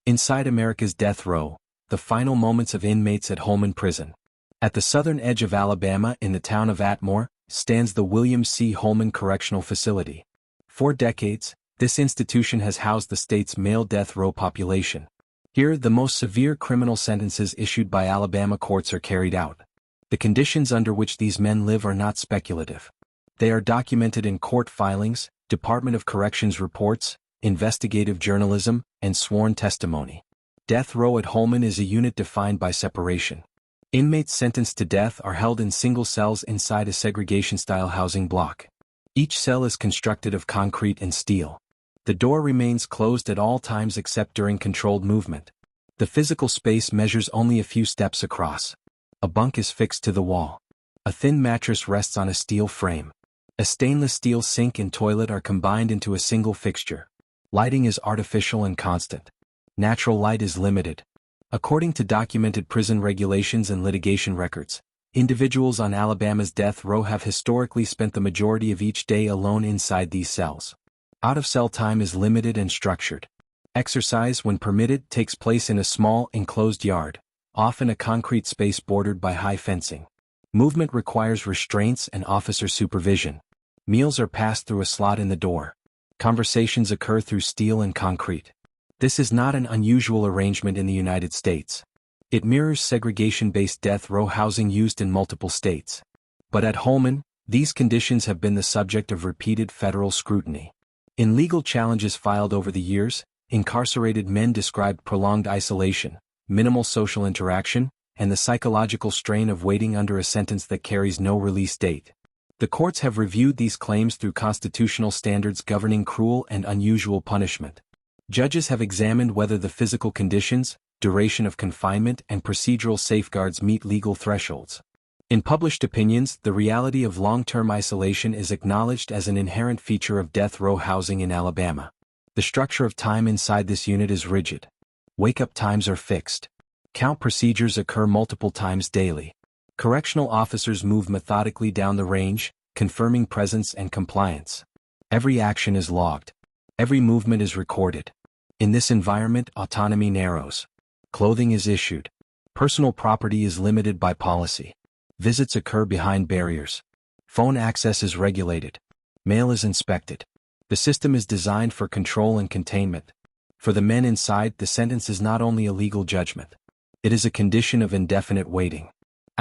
Inside America's death row, the final moments of inmates at Holman Prison. At the southern edge of Alabama in the town of Atmore, stands the William C. Holman Correctional Facility. For decades, this institution has housed the state's male death row population. Here, the most severe criminal sentences issued by Alabama courts are carried out. The conditions under which these men live are not speculative. They are documented in court filings, Department of Corrections reports, investigative journalism, and sworn testimony. Death row at Holman is a unit defined by separation. Inmates sentenced to death are held in single cells inside a segregation-style housing block. Each cell is constructed of concrete and steel. The door remains closed at all times except during controlled movement. The physical space measures only a few steps across. A bunk is fixed to the wall. A thin mattress rests on a steel frame. A stainless steel sink and toilet are combined into a single fixture. Lighting is artificial and constant. Natural light is limited. According to documented prison regulations and litigation records, individuals on Alabama's death row have historically spent the majority of each day alone inside these cells. Out-of-cell time is limited and structured. Exercise, when permitted, takes place in a small, enclosed yard, often a concrete space bordered by high fencing. Movement requires restraints and officer supervision. Meals are passed through a slot in the door. Conversations occur through steel and concrete. This is not an unusual arrangement in the United States. It mirrors segregation-based death row housing used in multiple states. But at Holman, these conditions have been the subject of repeated federal scrutiny. In legal challenges filed over the years, incarcerated men described prolonged isolation, minimal social interaction, and the psychological strain of waiting under a sentence that carries no release date. The courts have reviewed these claims through constitutional standards governing cruel and unusual punishment. Judges have examined whether the physical conditions, duration of confinement, and procedural safeguards meet legal thresholds. In published opinions, the reality of long-term isolation is acknowledged as an inherent feature of death row housing in Alabama. The structure of time inside this unit is rigid. Wake-up times are fixed. Count procedures occur multiple times daily. Correctional officers move methodically down the range, confirming presence and compliance. Every action is logged. Every movement is recorded. In this environment, autonomy narrows. Clothing is issued. Personal property is limited by policy. Visits occur behind barriers. Phone access is regulated. Mail is inspected. The system is designed for control and containment. For the men inside, the sentence is not only a legal judgment. It is a condition of indefinite waiting.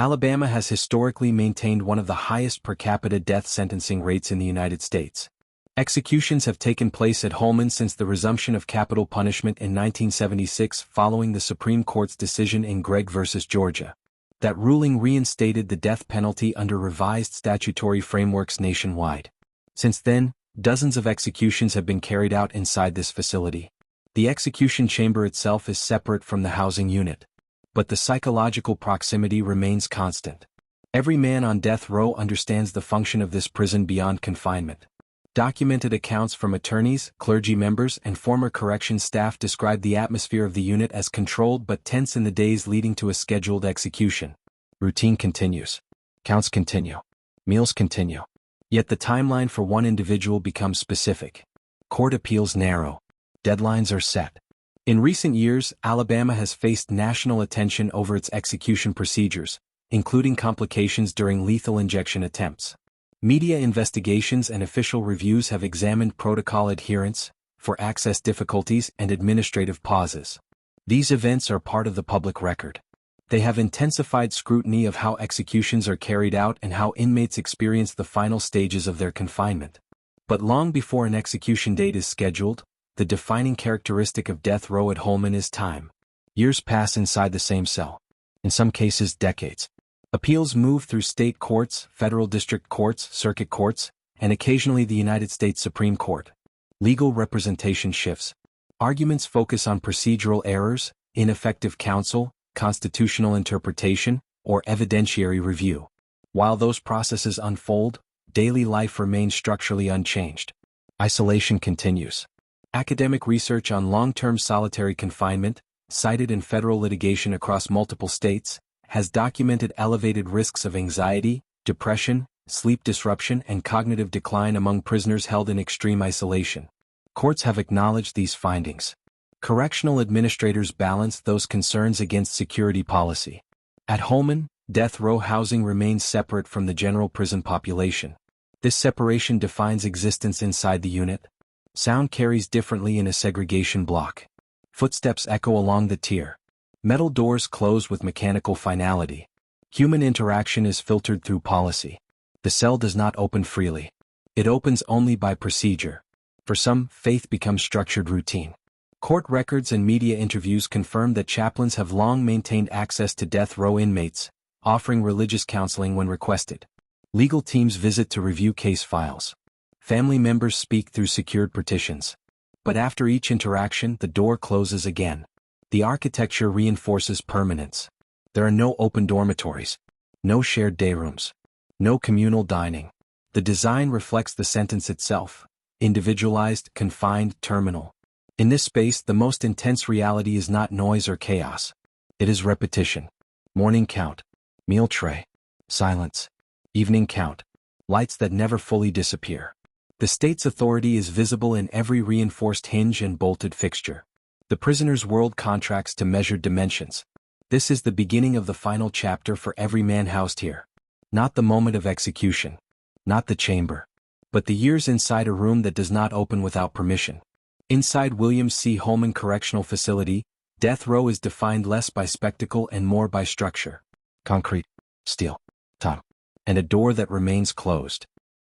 Alabama has historically maintained one of the highest per capita death sentencing rates in the United States. Executions have taken place at Holman since the resumption of capital punishment in 1976 following the Supreme Court's decision in Gregg v. Georgia. That ruling reinstated the death penalty under revised statutory frameworks nationwide. Since then, dozens of executions have been carried out inside this facility. The execution chamber itself is separate from the housing unit. But the psychological proximity remains constant. Every man on death row understands the function of this prison beyond confinement. Documented accounts from attorneys, clergy members, and former corrections staff describe the atmosphere of the unit as controlled but tense in the days leading to a scheduled execution. Routine continues. Counts continue. Meals continue. Yet the timeline for one individual becomes specific. Court appeals narrow. Deadlines are set. In recent years, Alabama has faced national attention over its execution procedures, including complications during lethal injection attempts. Media investigations and official reviews have examined protocol adherence, for access difficulties, and administrative pauses. These events are part of the public record. They have intensified scrutiny of how executions are carried out and how inmates experience the final stages of their confinement. But long before an execution date is scheduled, the defining characteristic of death row at Holman is time. Years pass inside the same cell. In some cases, decades. Appeals move through state courts, federal district courts, circuit courts, and occasionally the United States Supreme Court. Legal representation shifts. Arguments focus on procedural errors, ineffective counsel, constitutional interpretation, or evidentiary review. While those processes unfold, daily life remains structurally unchanged. Isolation continues. Academic research on long-term solitary confinement, cited in federal litigation across multiple states, has documented elevated risks of anxiety, depression, sleep disruption, and cognitive decline among prisoners held in extreme isolation. Courts have acknowledged these findings. Correctional administrators balance those concerns against security policy. At Holman, death row housing remains separate from the general prison population. This separation defines existence inside the unit. Sound carries differently in a segregation block. Footsteps echo along the tier. Metal doors close with mechanical finality. Human interaction is filtered through policy. The cell does not open freely. It opens only by procedure. For some, faith becomes structured routine. Court records and media interviews confirm that chaplains have long maintained access to death row inmates, offering religious counseling when requested. Legal teams visit to review case files. Family members speak through secured partitions. But after each interaction, the door closes again. The architecture reinforces permanence. There are no open dormitories, no shared day rooms, no communal dining. The design reflects the sentence itself: individualized, confined, terminal. In this space, the most intense reality is not noise or chaos. It is repetition. Morning count, meal tray, silence, evening count, lights that never fully disappear. The state's authority is visible in every reinforced hinge and bolted fixture. The prisoner's world contracts to measured dimensions. This is the beginning of the final chapter for every man housed here. Not the moment of execution, not the chamber, but the years inside a room that does not open without permission. Inside William C. Holman Correctional Facility, death row is defined less by spectacle and more by structure. Concrete, steel, time, and a door that remains closed.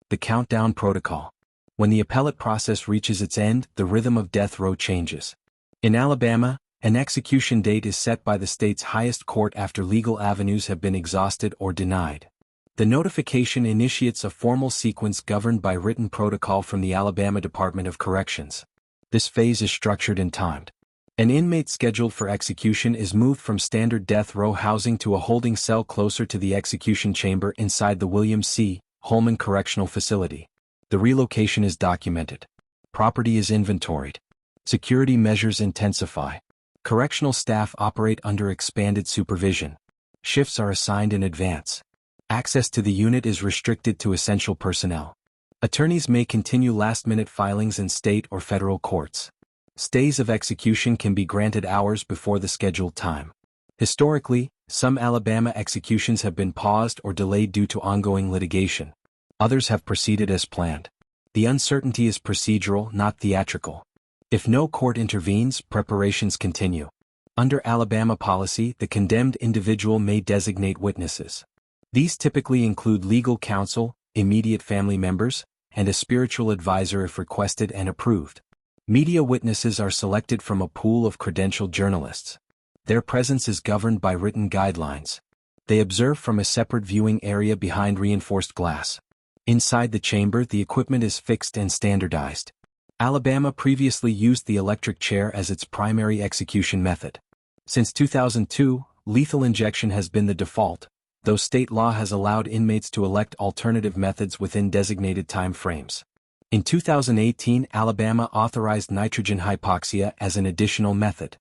The countdown protocol. When the appellate process reaches its end, the rhythm of death row changes. In Alabama, an execution date is set by the state's highest court after legal avenues have been exhausted or denied. The notification initiates a formal sequence governed by written protocol from the Alabama Department of Corrections. This phase is structured and timed. An inmate scheduled for execution is moved from standard death row housing to a holding cell closer to the execution chamber inside the William C. Holman Correctional Facility. The relocation is documented. Property is inventoried. Security measures intensify. Correctional staff operate under expanded supervision. Shifts are assigned in advance. Access to the unit is restricted to essential personnel. Attorneys may continue last-minute filings in state or federal courts. Stays of execution can be granted hours before the scheduled time. Historically, some Alabama executions have been paused or delayed due to ongoing litigation. Others have proceeded as planned. The uncertainty is procedural, not theatrical. If no court intervenes, preparations continue. Under Alabama policy, the condemned individual may designate witnesses. These typically include legal counsel, immediate family members, and a spiritual advisor if requested and approved. Media witnesses are selected from a pool of credentialed journalists. Their presence is governed by written guidelines. They observe from a separate viewing area behind reinforced glass. Inside the chamber, the equipment is fixed and standardized. Alabama previously used the electric chair as its primary execution method. Since 2002, lethal injection has been the default, though state law has allowed inmates to elect alternative methods within designated time frames. In 2018, Alabama authorized nitrogen hypoxia as an additional method.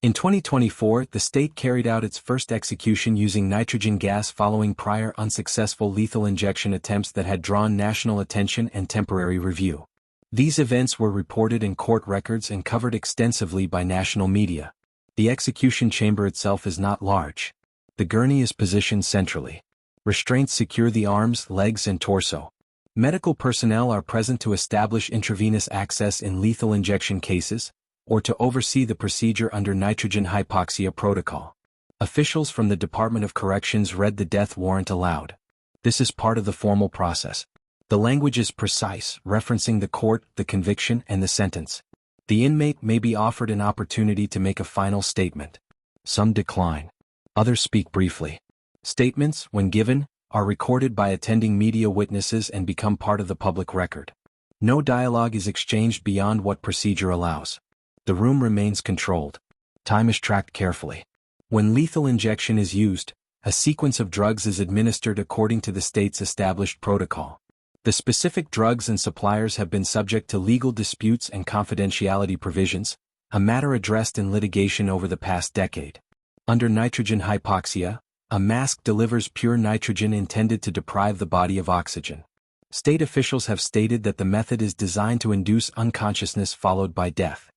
In 2024, the state carried out its first execution using nitrogen gas following prior unsuccessful lethal injection attempts that had drawn national attention and temporary review. These events were reported in court records and covered extensively by national media. The execution chamber itself is not large. The gurney is positioned centrally. Restraints secure the arms, legs, and torso. Medical personnel are present to establish intravenous access in lethal injection cases, or to oversee the procedure under nitrogen hypoxia protocol. Officials from the Department of Corrections read the death warrant aloud. This is part of the formal process. The language is precise, referencing the court, the conviction, and the sentence. The inmate may be offered an opportunity to make a final statement. Some decline. Others speak briefly. Statements, when given, are recorded by attending media witnesses and become part of the public record. No dialogue is exchanged beyond what procedure allows. The room remains controlled. Time is tracked carefully. When lethal injection is used, a sequence of drugs is administered according to the state's established protocol. The specific drugs and suppliers have been subject to legal disputes and confidentiality provisions, a matter addressed in litigation over the past decade. Under nitrogen hypoxia, a mask delivers pure nitrogen intended to deprive the body of oxygen. State officials have stated that the method is designed to induce unconsciousness followed by death.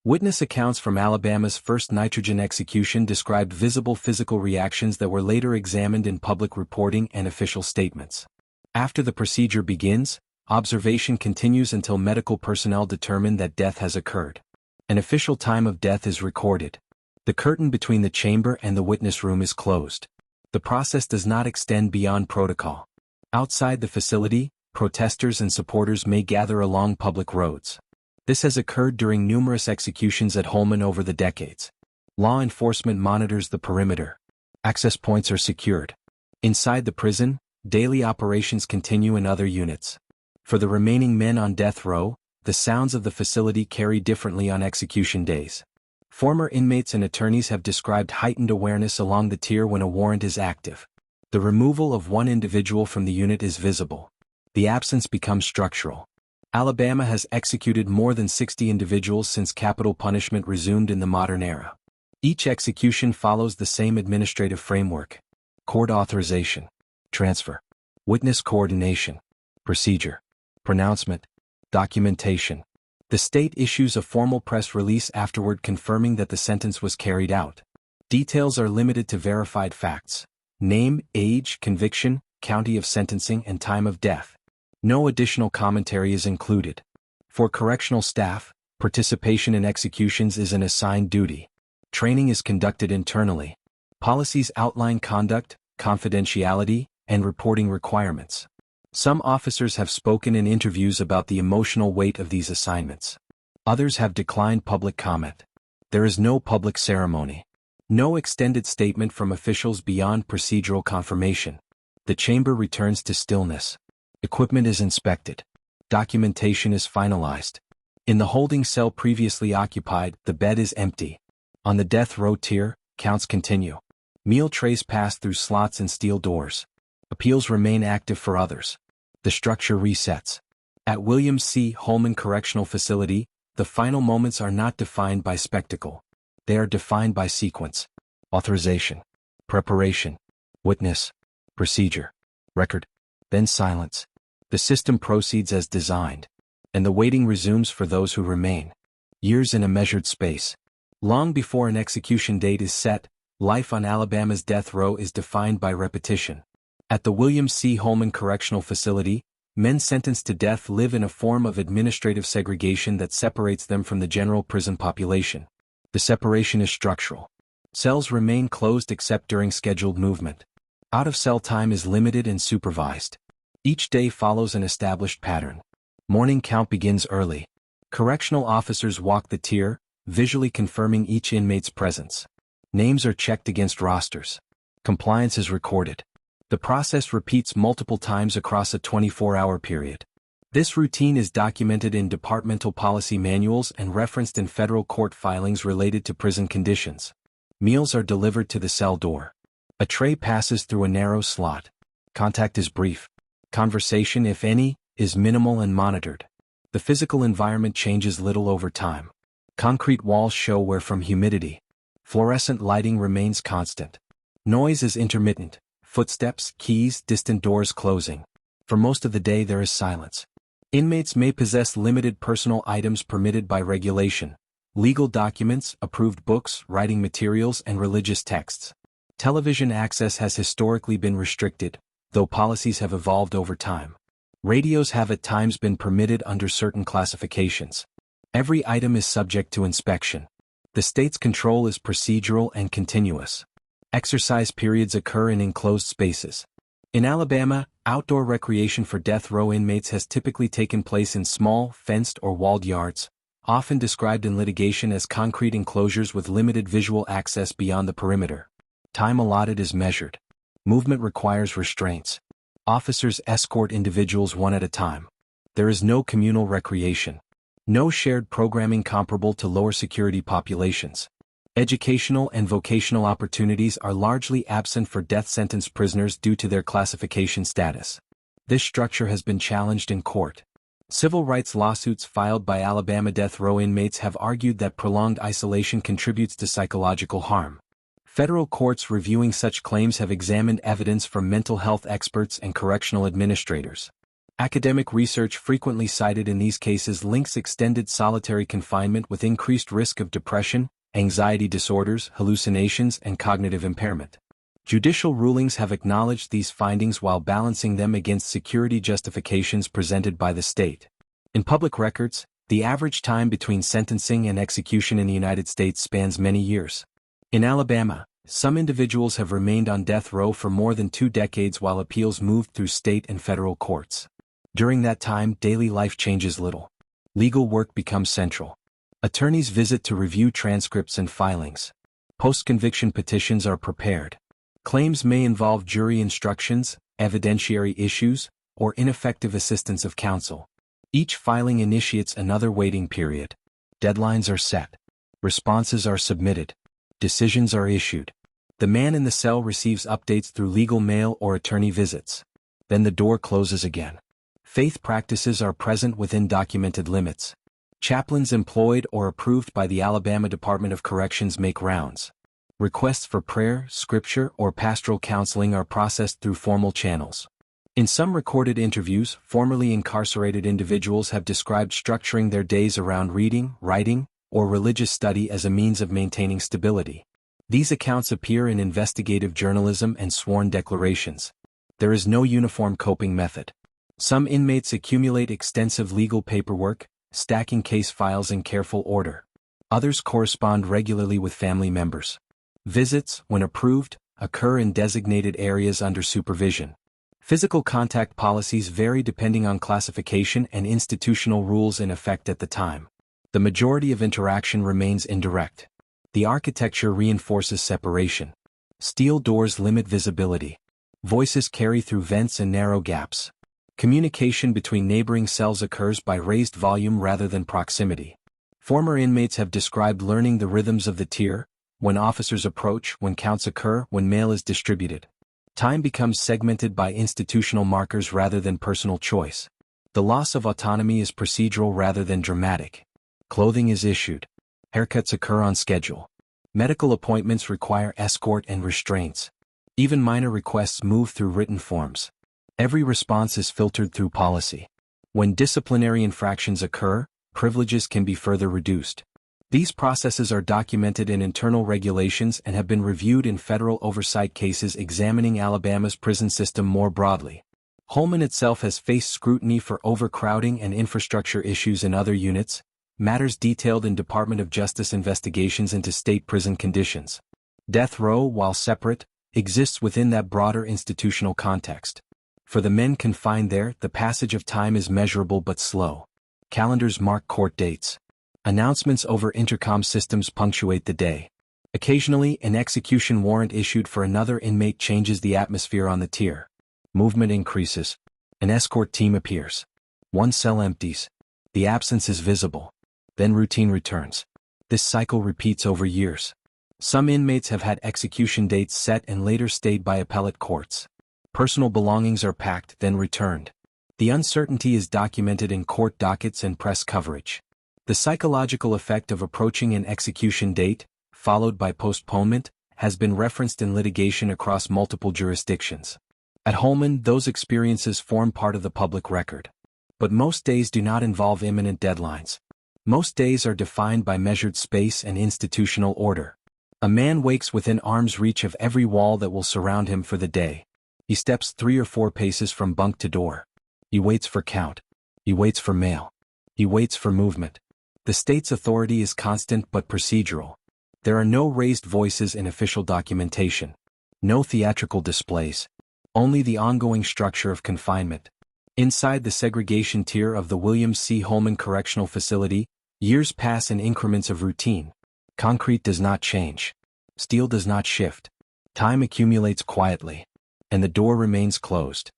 Witness accounts from Alabama's first nitrogen execution described visible physical reactions that were later examined in public reporting and official statements. After the procedure begins, observation continues until medical personnel determine that death has occurred. An official time of death is recorded. The curtain between the chamber and the witness room is closed. The process does not extend beyond protocol. Outside the facility, protesters and supporters may gather along public roads. This has occurred during numerous executions at Holman over the decades. Law enforcement monitors the perimeter. Access points are secured. Inside the prison, daily operations continue in other units. For the remaining men on death row, the sounds of the facility carry differently on execution days. Former inmates and attorneys have described heightened awareness along the tier when a warrant is active. The removal of one individual from the unit is visible. The absence becomes structural. Alabama has executed more than 60 individuals since capital punishment resumed in the modern era. Each execution follows the same administrative framework: court authorization, transfer, witness coordination, procedure, pronouncement, documentation. The state issues a formal press release afterward confirming that the sentence was carried out. Details are limited to verified facts: name, age, conviction, county of sentencing, and time of death. No additional commentary is included. For correctional staff, participation in executions is an assigned duty. Training is conducted internally. Policies outline conduct, confidentiality, and reporting requirements. Some officers have spoken in interviews about the emotional weight of these assignments. Others have declined public comment. There is no public ceremony. No extended statement from officials beyond procedural confirmation. The chamber returns to stillness. Equipment is inspected. Documentation is finalized. In the holding cell previously occupied, the bed is empty. On the death row tier, counts continue. Meal trays pass through slots in steel doors. Appeals remain active for others. The structure resets. At William C. Holman Correctional Facility, the final moments are not defined by spectacle. They are defined by sequence: authorization, preparation, witness, procedure, record, then silence. The system proceeds as designed, and the waiting resumes for those who remain. Years in a measured space. Long before an execution date is set, life on Alabama's death row is defined by repetition. At the William C. Holman Correctional Facility, men sentenced to death live in a form of administrative segregation that separates them from the general prison population. The separation is structural. Cells remain closed except during scheduled movement. Out-of-cell time is limited and supervised. Each day follows an established pattern. Morning count begins early. Correctional officers walk the tier, visually confirming each inmate's presence. Names are checked against rosters. Compliance is recorded. The process repeats multiple times across a 24-hour period. This routine is documented in departmental policy manuals and referenced in federal court filings related to prison conditions. Meals are delivered to the cell door. A tray passes through a narrow slot. Contact is brief. Conversation, if any, is minimal and monitored. The physical environment changes little over time. Concrete walls show wear from humidity. Fluorescent lighting remains constant. Noise is intermittent: footsteps, keys, distant doors closing. For most of the day there is silence. Inmates may possess limited personal items permitted by regulation: legal documents, approved books, writing materials, and religious texts. Television access has historically been restricted, though policies have evolved over time. Radios have at times been permitted under certain classifications. Every item is subject to inspection. The state's control is procedural and continuous. Exercise periods occur in enclosed spaces. In Alabama, outdoor recreation for death row inmates has typically taken place in small, fenced or walled yards, often described in litigation as concrete enclosures with limited visual access beyond the perimeter. Time allotted is measured. Movement requires restraints. Officers escort individuals one at a time. There is no communal recreation. No shared programming comparable to lower security populations. Educational and vocational opportunities are largely absent for death sentence prisoners due to their classification status. This structure has been challenged in court. Civil rights lawsuits filed by Alabama death row inmates have argued that prolonged isolation contributes to psychological harm. Federal courts reviewing such claims have examined evidence from mental health experts and correctional administrators. Academic research frequently cited in these cases links extended solitary confinement with increased risk of depression, anxiety disorders, hallucinations, and cognitive impairment. Judicial rulings have acknowledged these findings while balancing them against security justifications presented by the state. In public records, the average time between sentencing and execution in the United States spans many years. In Alabama, some individuals have remained on death row for more than 2 decades while appeals moved through state and federal courts. During that time, daily life changes little. Legal work becomes central. Attorneys visit to review transcripts and filings. Post-conviction petitions are prepared. Claims may involve jury instructions, evidentiary issues, or ineffective assistance of counsel. Each filing initiates another waiting period. Deadlines are set. Responses are submitted. Decisions are issued. The man in the cell receives updates through legal mail or attorney visits. Then the door closes again. Faith practices are present within documented limits. Chaplains employed or approved by the Alabama Department of Corrections make rounds. Requests for prayer, scripture, or pastoral counseling are processed through formal channels. In some recorded interviews, formerly incarcerated individuals have described structuring their days around reading, writing, or religious study as a means of maintaining stability. These accounts appear in investigative journalism and sworn declarations. There is no uniform coping method. Some inmates accumulate extensive legal paperwork, stacking case files in careful order. Others correspond regularly with family members. Visits, when approved, occur in designated areas under supervision. Physical contact policies vary depending on classification and institutional rules in effect at the time. The majority of interaction remains indirect. The architecture reinforces separation. Steel doors limit visibility. Voices carry through vents and narrow gaps. Communication between neighboring cells occurs by raised volume rather than proximity. Former inmates have described learning the rhythms of the tier, when officers approach, when counts occur, when mail is distributed. Time becomes segmented by institutional markers rather than personal choice. The loss of autonomy is procedural rather than dramatic. Clothing is issued. Haircuts occur on schedule. Medical appointments require escort and restraints. Even minor requests move through written forms. Every response is filtered through policy. When disciplinary infractions occur, privileges can be further reduced. These processes are documented in internal regulations and have been reviewed in federal oversight cases examining Alabama's prison system more broadly. Holman itself has faced scrutiny for overcrowding and infrastructure issues in other units, matters detailed in Department of Justice investigations into state prison conditions. Death row, while separate, exists within that broader institutional context. For the men confined there, the passage of time is measurable but slow. Calendars mark court dates. Announcements over intercom systems punctuate the day. Occasionally, an execution warrant issued for another inmate changes the atmosphere on the tier. Movement increases. An escort team appears. One cell empties. The absence is visible. Then routine returns. This cycle repeats over years. Some inmates have had execution dates set and later stayed by appellate courts. Personal belongings are packed, then returned. The uncertainty is documented in court dockets and press coverage. The psychological effect of approaching an execution date, followed by postponement, has been referenced in litigation across multiple jurisdictions. At Holman, those experiences form part of the public record. But most days do not involve imminent deadlines. Most days are defined by measured space and institutional order. A man wakes within arm's reach of every wall that will surround him for the day. He steps 3 or 4 paces from bunk to door. He waits for count. He waits for mail. He waits for movement. The state's authority is constant but procedural. There are no raised voices in official documentation. No theatrical displays. Only the ongoing structure of confinement. Inside the segregation tier of the William C. Holman Correctional Facility, years pass in increments of routine. Concrete does not change. Steel does not shift. Time accumulates quietly. And the door remains closed.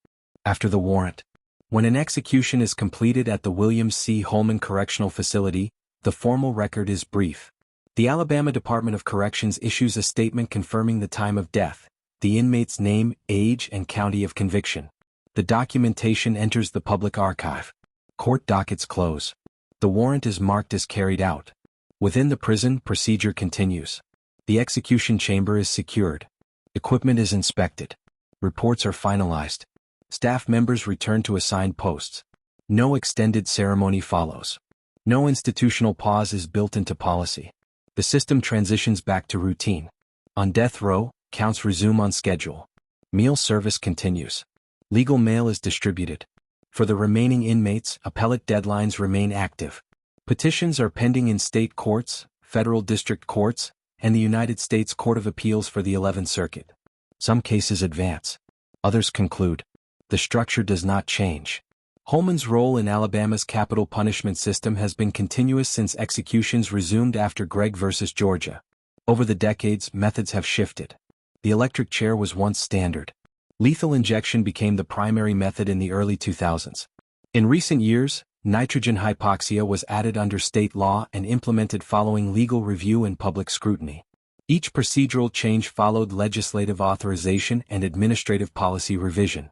After the warrant. When an execution is completed at the William C. Holman Correctional Facility, the formal record is brief. The Alabama Department of Corrections issues a statement confirming the time of death, the inmate's name, age, and county of conviction. The documentation enters the public archive. Court dockets close. The warrant is marked as carried out. Within the prison, procedure continues. The execution chamber is secured. Equipment is inspected. Reports are finalized. Staff members return to assigned posts. No extended ceremony follows. No institutional pause is built into policy. The system transitions back to routine. On death row, counts resume on schedule. Meal service continues. Legal mail is distributed. For the remaining inmates, appellate deadlines remain active. Petitions are pending in state courts, federal district courts, and the United States Court of Appeals for the 11th Circuit. Some cases advance. Others conclude. The structure does not change. Holman's role in Alabama's capital punishment system has been continuous since executions resumed after Gregg versus Georgia. Over the decades, methods have shifted. The electric chair was once standard. Lethal injection became the primary method in the early 2000s. In recent years, nitrogen hypoxia was added under state law and implemented following legal review and public scrutiny. Each procedural change followed legislative authorization and administrative policy revision.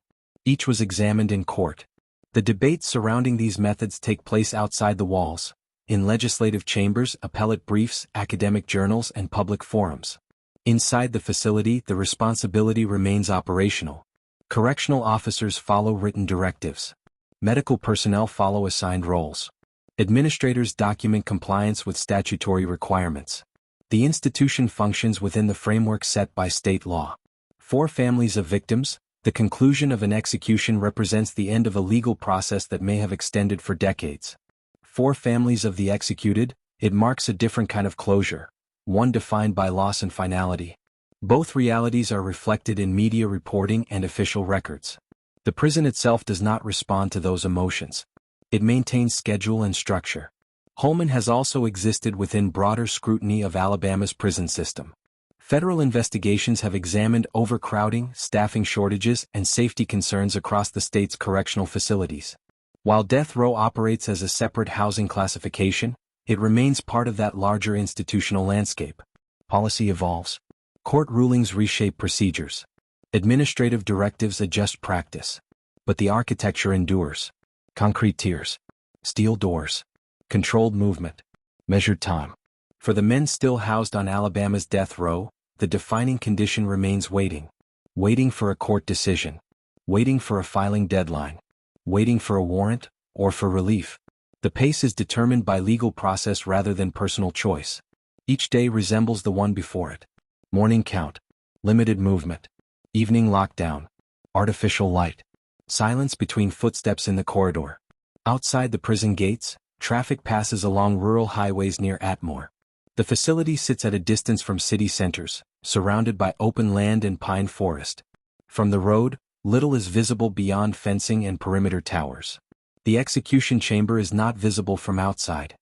Each was examined in court. The debates surrounding these methods take place outside the walls, in legislative chambers, appellate briefs, academic journals, and public forums. Inside the facility, the responsibility remains operational. Correctional officers follow written directives. Medical personnel follow assigned roles. Administrators document compliance with statutory requirements. The institution functions within the framework set by state law. For families of victims, the conclusion of an execution represents the end of a legal process that may have extended for decades. For families of the executed, it marks a different kind of closure, one defined by loss and finality. Both realities are reflected in media reporting and official records. The prison itself does not respond to those emotions. It maintains schedule and structure. Holman has also existed within broader scrutiny of Alabama's prison system. Federal investigations have examined overcrowding, staffing shortages, and safety concerns across the state's correctional facilities. While death row operates as a separate housing classification, it remains part of that larger institutional landscape. Policy evolves. Court rulings reshape procedures. Administrative directives adjust practice. But the architecture endures. Concrete tiers. Steel doors. Controlled movement. Measured time. For the men still housed on Alabama's death row, the defining condition remains waiting. Waiting for a court decision. Waiting for a filing deadline. Waiting for a warrant, or for relief. The pace is determined by legal process rather than personal choice. Each day resembles the one before it. Morning count. Limited movement. Evening lockdown. Artificial light. Silence between footsteps in the corridor. Outside the prison gates, traffic passes along rural highways near Atmore. The facility sits at a distance from city centers, surrounded by open land and pine forest. From the road, little is visible beyond fencing and perimeter towers. The execution chamber is not visible from outside.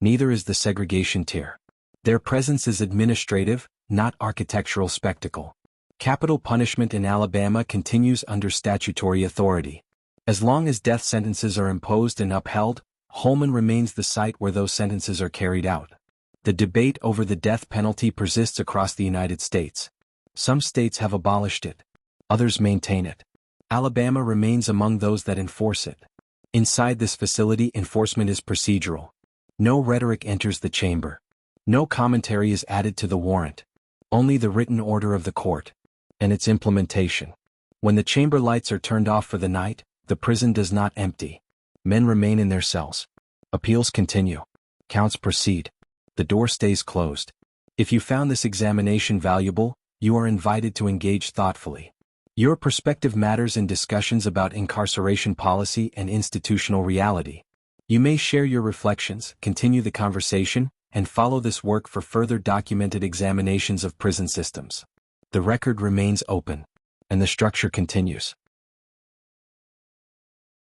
Neither is the segregation tier. Their presence is administrative, not architectural spectacle. Capital punishment in Alabama continues under statutory authority. As long as death sentences are imposed and upheld, Holman remains the site where those sentences are carried out. The debate over the death penalty persists across the United States. Some states have abolished it. Others maintain it. Alabama remains among those that enforce it. Inside this facility, enforcement is procedural. No rhetoric enters the chamber. No commentary is added to the warrant. Only the written order of the court. And its implementation. When the chamber lights are turned off for the night, the prison does not empty. Men remain in their cells. Appeals continue. Counts proceed. The door stays closed. If you found this examination valuable, you are invited to engage thoughtfully. Your perspective matters in discussions about incarceration policy and institutional reality. You may share your reflections, continue the conversation, and follow this work for further documented examinations of prison systems. The record remains open, and the structure continues.